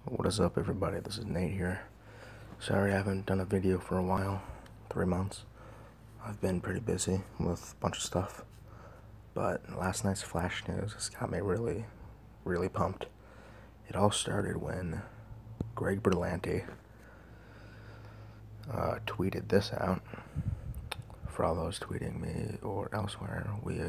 What is up, everybody? This is Nate here. Sorry I haven't done a video for a while. 3 months. I've been pretty busy with a bunch of stuff. But last night's flash news has got me really, really pumped. It all started when Greg Berlanti tweeted this out. For all those tweeting me or elsewhere, we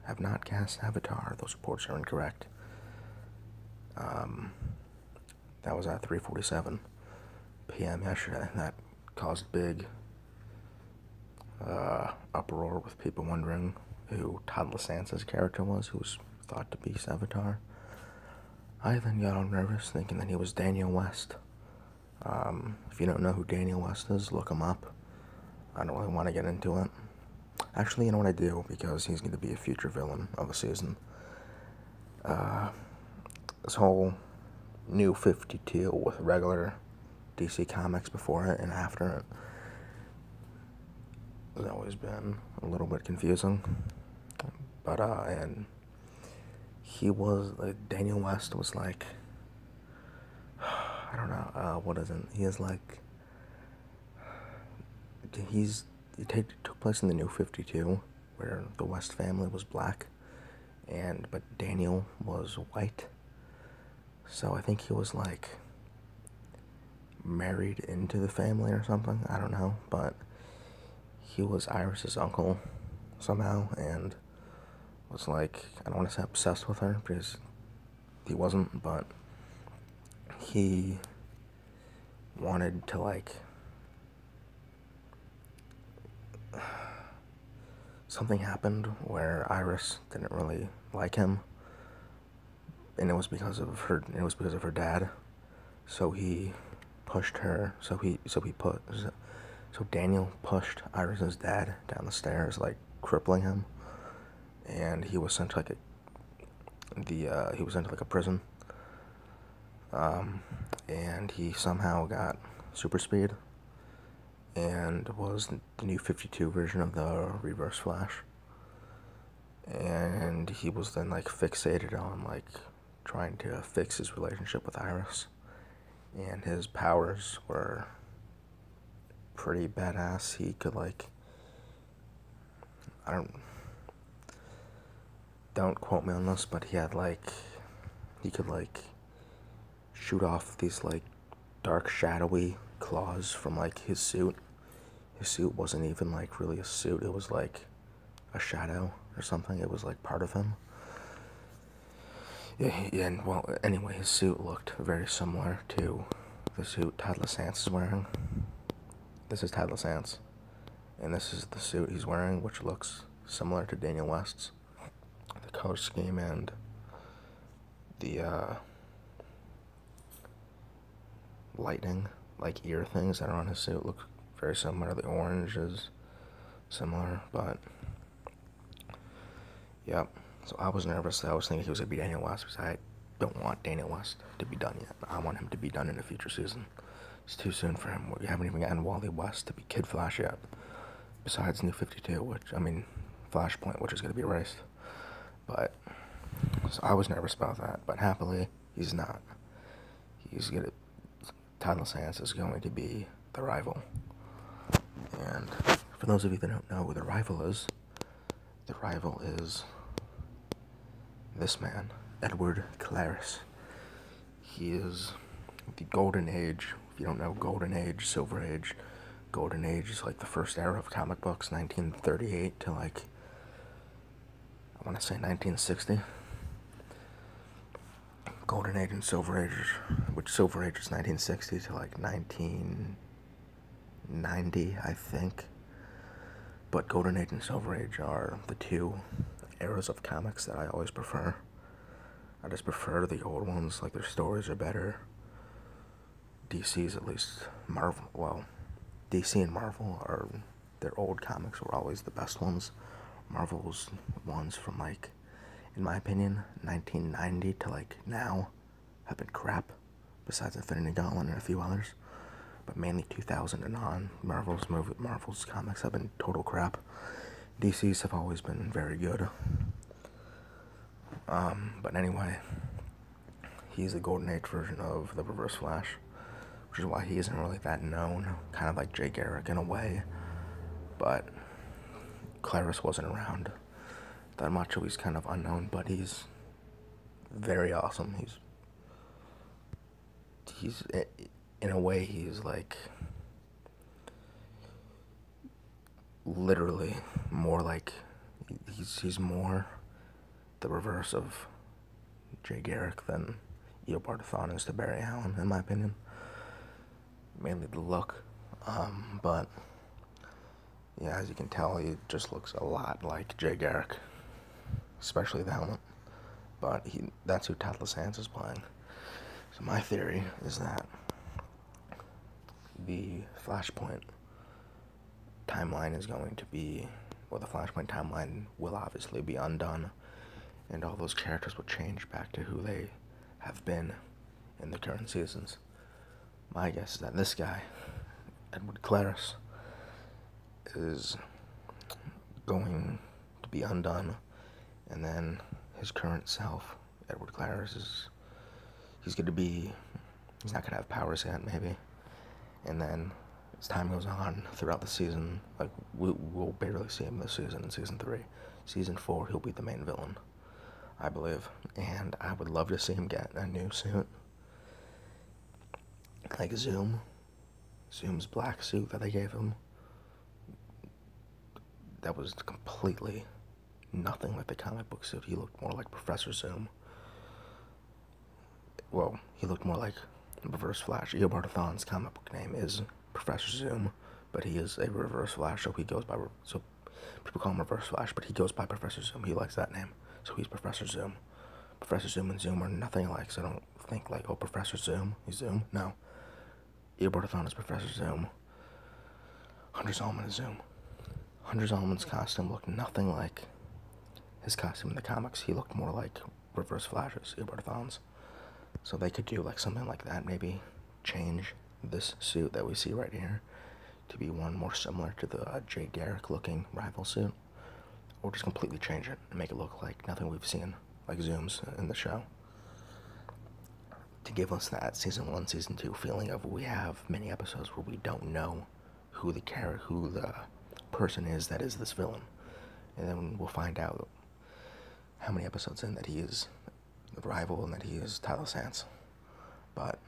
have not cast Savitar. Those reports are incorrect. That was at 3:47 p.m. yesterday. That caused big uproar with people wondering who Todd LaSance's character was, who was thought to be Savitar. I then got all nervous thinking that he was Daniel West. If you don't know who Daniel West is, look him up. I don't really want to get into it. Actually, you know what I do, because he's going to be a future villain of the season. This whole New 52 with regular DC Comics before it and after it has always been a little bit confusing. But, and he was, Daniel West was like, I don't know, what is it? He is like, it took place in the New 52, where the West family was black, but Daniel was white. So I think he was like married into the family or something, I don't know, but he was Iris's uncle somehow, and was like, I don't want to say obsessed with her, because he wasn't, but he wanted to, like, something happened where Iris didn't really like him, and it was because of her dad. So he pushed her. So Daniel pushed Iris's dad down the stairs, like crippling him, and he was sent to like a prison. And he somehow got super speed, and was the New 52 version of the Reverse Flash. And he was then like fixated on like trying to fix his relationship with Iris, and his powers were pretty badass. He could like, don't quote me on this, but he could like shoot off these like dark shadowy claws from like his suit. His suit wasn't even like really a suit, it was like a shadow or something. It was like part of him. Yeah, and well, anyway, his suit looked very similar to the suit Todd LaSance is wearing. This is Todd LaSance, and this is the suit he's wearing, which looks similar to Daniel West's. The color scheme and the lightning, like ear things that are on his suit, look very similar. The orange is similar, but yep. So I was nervous. I was thinking he was going to be Daniel West, because I don't want Daniel West to be done yet. I want him to be done in a future season. It's too soon for him. We haven't even gotten Wally West to be Kid Flash yet. Besides New 52, Flashpoint, which is going to be erased. But, so I was nervous about that. But happily, he's not. Todd LaSance is going to be the rival. And for those of you that don't know who the rival is this man, Edward Claris. He is the Golden Age. If you don't know Golden Age, Silver Age, Golden Age is like the first era of comic books, 1938 to like, I want to say 1960. Golden Age and Silver Age, which Silver Age is 1960 to like 1990, I think. But Golden Age and Silver Age are the two eras of comics that I always prefer. I just prefer the old ones, like their stories are better. DC's, at least DC and Marvel are, their old comics were always the best ones. Marvel's ones from like, in my opinion, 1990 to like now have been crap, besides Infinity Gauntlet and a few others. But mainly 2000 and on, Marvel's comics have been total crap. DC's have always been very good. But anyway, he's the Golden Age version of the Reverse Flash, which is why he isn't really that known, kind of like Jay Garrick in a way, but Clarus wasn't around that much, so he's kind of unknown, but he's very awesome. He's in a way, he's like literally more like he's more the reverse of Jay Garrick than Eobard Thawne is to Barry Allen, in my opinion. Mainly the look, but yeah, as you can tell, he just looks a lot like Jay Garrick, especially the helmet. But that's who Todd LaSanz is playing. So my theory is that the Flashpoint timeline is going to be, well, the Flashpoint timeline will obviously be undone, and all those characters will change back to who they have been in the current seasons. My guess is that this guy, Edward Clarus, is going to be undone, and then his current self, Edward Clarus, he's not going to have powers yet, maybe, and then as time goes on throughout the season, like, we'll barely see him this season in Season 3. Season 4, he'll be the main villain, I believe, and I would love to see him get a new suit, like Zoom's black suit that they gave him. That was completely nothing like the comic book suit. He looked more like Professor Zoom. Well, he looked more like Reverse Flash. Eobard Thawne's comic book name is Professor Zoom, but he is a Reverse Flash, so people call him Reverse Flash, but he goes by Professor Zoom. He likes that name, so he's Professor Zoom. Professor Zoom and Zoom are nothing alike, so don't think like, oh, Professor Zoom, he's Zoom. No. Eobard Thawne is Professor Zoom. Hunter Zolomon is Zoom. Hunter Zolomon's costume looked nothing like his costume in the comics. He looked more like Reverse Flash's, Eobard Thawne's. So they could do like something like that, maybe change this suit that we see right here to be one more similar to the Jay Garrick looking rival suit, or just completely change it and make it look like nothing we've seen, like Zoom's in the show, to give us that Season 1, Season 2 feeling of we have many episodes where we don't know who the person is that is this villain, and then we'll find out how many episodes in that he is the rival and that he is Todd LaSanz. But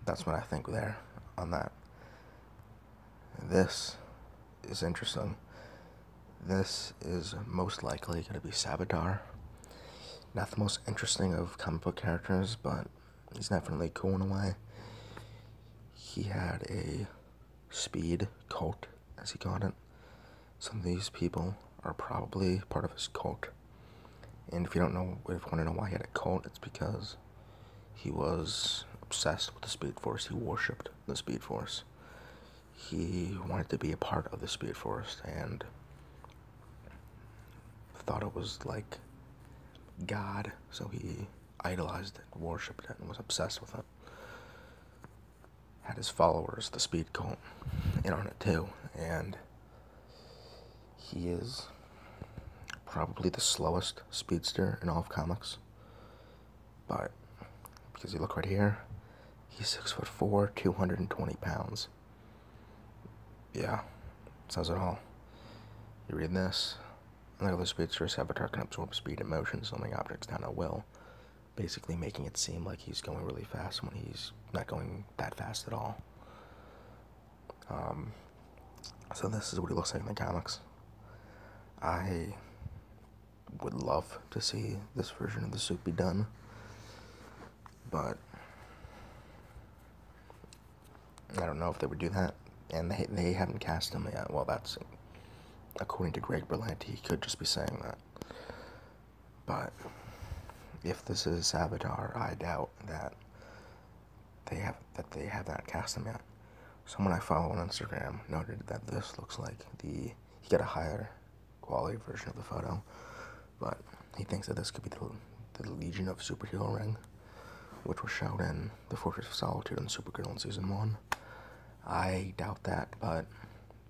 that's what I think there on that. This is interesting. This is most likely going to be Savitar. Not the most interesting of comic book characters, but he's definitely cool in a way. He had a speed cult, as he called it. Some of these people are probably part of his cult. And if you want to know why he had a cult, it's because he was obsessed with the Speed Force. He worshipped the Speed Force. He wanted to be a part of the Speed Force and thought it was like God, so he idolized it, worshipped it, and was obsessed with it. Had his followers, the Speed Cult, in on it too, and he is probably the slowest speedster in all of comics. But because you look right here, he's 6'4", 220 pounds. Yeah, says it all. You read this, like other speedsters, Savitar can absorb speed and motion, slowing objects down at will, basically making it seem like he's going really fast when he's not going that fast at all. So this is what he looks like in the comics. I would love to see this version of the suit be done, but I don't know if they would do that, and they haven't cast him yet. Well, that's according to Greg Berlanti. He could just be saying that, but if this is Savitar, I doubt that they have not cast him yet. Someone I follow on Instagram noted that this looks like he got a higher quality version of the photo, but he thinks that this could be the Legion of Superhero ring, which was shown in the Fortress of Solitude and Supergirl in Season 1. I doubt that, but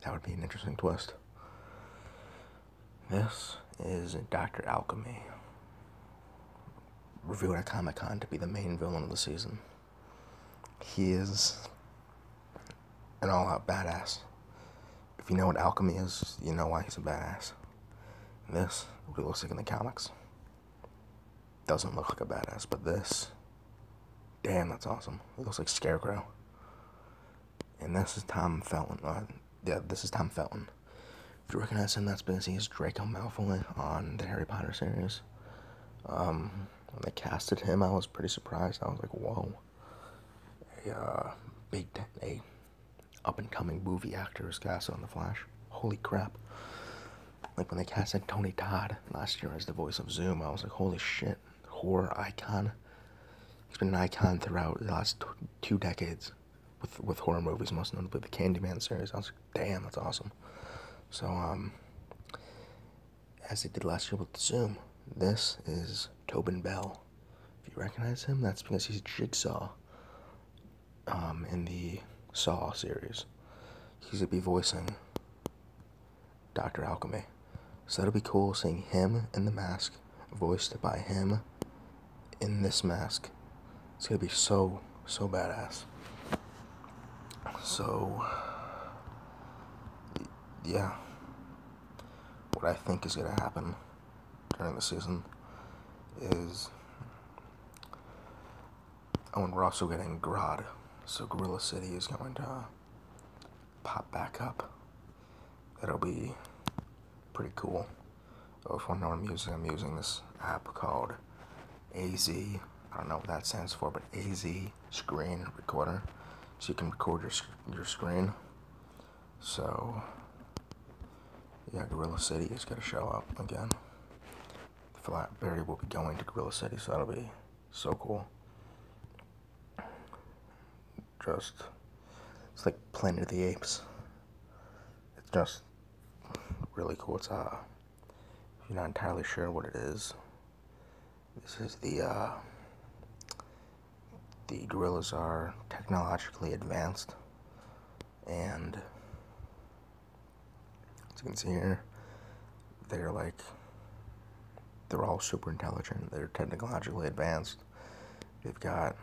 that would be an interesting twist. This is Dr. Alchemy. revealed at Comic-Con to be the main villain of the season. He is an all-out badass. If you know what Alchemy is, you know why he's a badass. And this, what he looks like in the comics, doesn't look like a badass, but this, damn, that's awesome. He looks like Scarecrow. And this is Tom Felton. This is Tom Felton. If you recognize him, that's because he's Draco Malfoy on the Harry Potter series. When they casted him, I was pretty surprised. I was like, whoa. A up-and-coming movie actor is casted on The Flash. Holy crap. Like, when they casted Tony Todd last year as the voice of Zoom, I was like, holy shit. Horror icon. He's been an icon throughout the last 2 decades with horror movies, most notably the Candyman series. I was like, damn, that's awesome. So, as they did last year with Zoom, this is Tobin Bell. If you recognize him, that's because he's Jigsaw in the Saw series. He's going to be voicing Dr. Alchemy. So that'll be cool seeing him in the mask, voiced by him in this mask. It's going to be so badass. So, yeah. What I think is going to happen during the season is, and we're also getting Grodd. So Gorilla City is going to pop back up. That'll be pretty cool. If you want to know what I'm using this app called AZ. I don't know what that stands for, but AZ Screen Recorder. So you can record your screen. So, yeah, Gorilla City is going to show up again. Flatberry will be going to Gorilla City, so that'll be so cool. It's like Planet of the Apes. It's just really cool. It's, if you're not entirely sure what it is, this is the gorillas are technologically advanced, and as you can see here, they're all super intelligent. They're technologically advanced. They've got,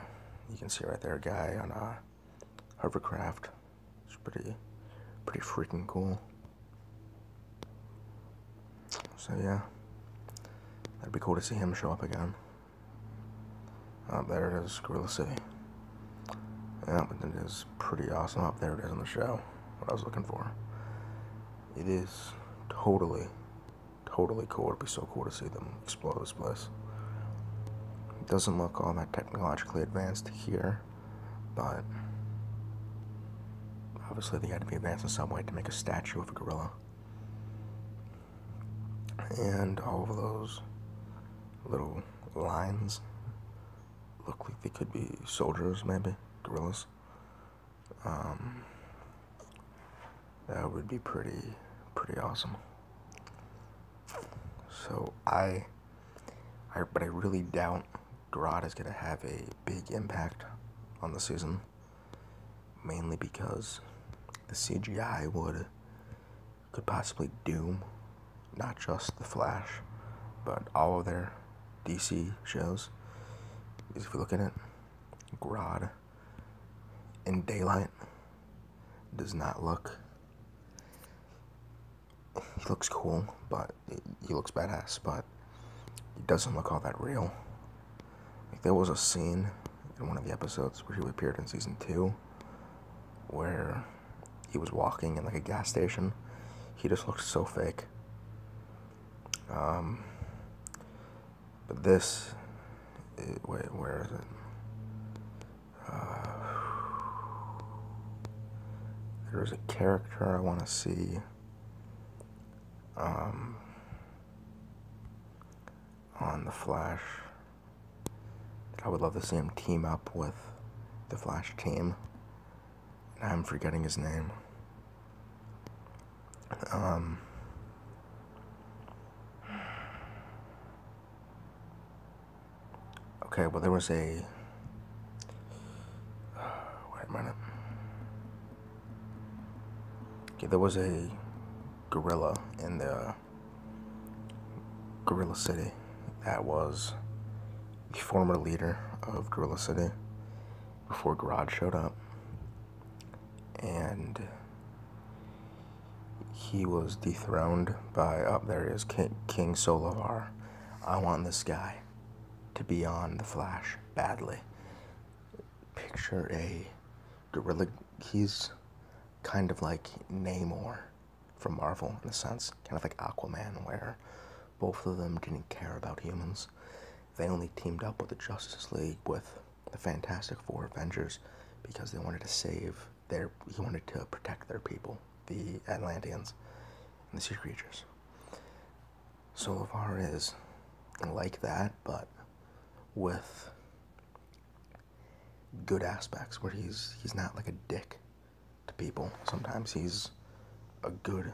you can see right there, a guy on a hovercraft. It's pretty freaking cool. So yeah, that'd be cool to see him show up again. There it is, Gorilla City. Yeah, but it is pretty awesome. Up there it is on the show. What I was looking for. It is totally cool. It'd be so cool to see them explore this place. It doesn't look all that technologically advanced here, but obviously they had to be advanced in some way to make a statue of a gorilla. And all of those little lines look like they could be soldiers, maybe, gorillas. That would be pretty awesome. So but I really doubt Grodd is going to have a big impact on the season, mainly because the CGI could possibly doom not just the Flash, but all of their DC shows. Because if you look at it, Grodd in daylight does not look, he looks cool, but he looks badass, but he doesn't look all that real. Like, there was a scene in one of the episodes where he appeared in season 2 where he was walking in like a gas station. He just looked so fake. But this, wait, where is it? There's a character I want to see. On the Flash. I would love to see him team up with the Flash team. And I'm forgetting his name. Okay, well, there was a, wait a minute. Okay, there was a gorilla in the Gorilla City that was the former leader of Gorilla City before Garage showed up. And he was dethroned by, up there is King Solovar. I want this guy to be on The Flash badly. Picture a gorilla. He's kind of like Namor from Marvel in a sense, kind of like Aquaman, where both of them didn't care about humans. They only teamed up with the Justice League, with the Fantastic Four Avengers, because they wanted to he wanted to protect their people, the Atlanteans and the sea creatures. Solovar is like that, but with good aspects, where he's not like a dick to people. Sometimes he's a good,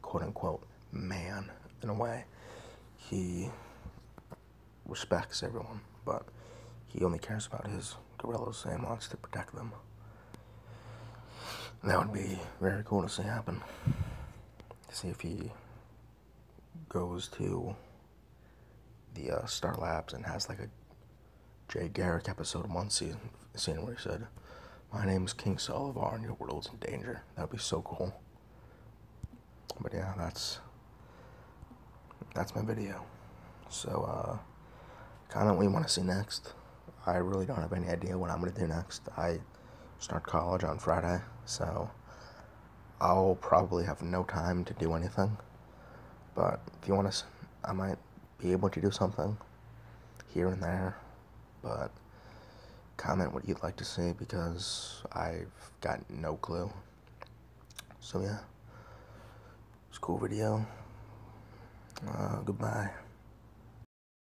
quote-unquote, man, in a way. He respects everyone, but he only cares about his gorillas and wants to protect them. And that would be very cool to see happen. See if he goes to the Star Labs and has like a Jay Garrick episode 1 scene where he said, "My name's King Solovar and your world's in danger." That would be so cool. But yeah, that's my video. So comment what you want to see next. I really don't have any idea what I'm going to do next. I start college on Friday, so I'll probably have no time to do anything. But if you want to, I might be able to do something here and there. But comment what you'd like to see, because I've got no clue. So yeah, it's a cool video. Goodbye.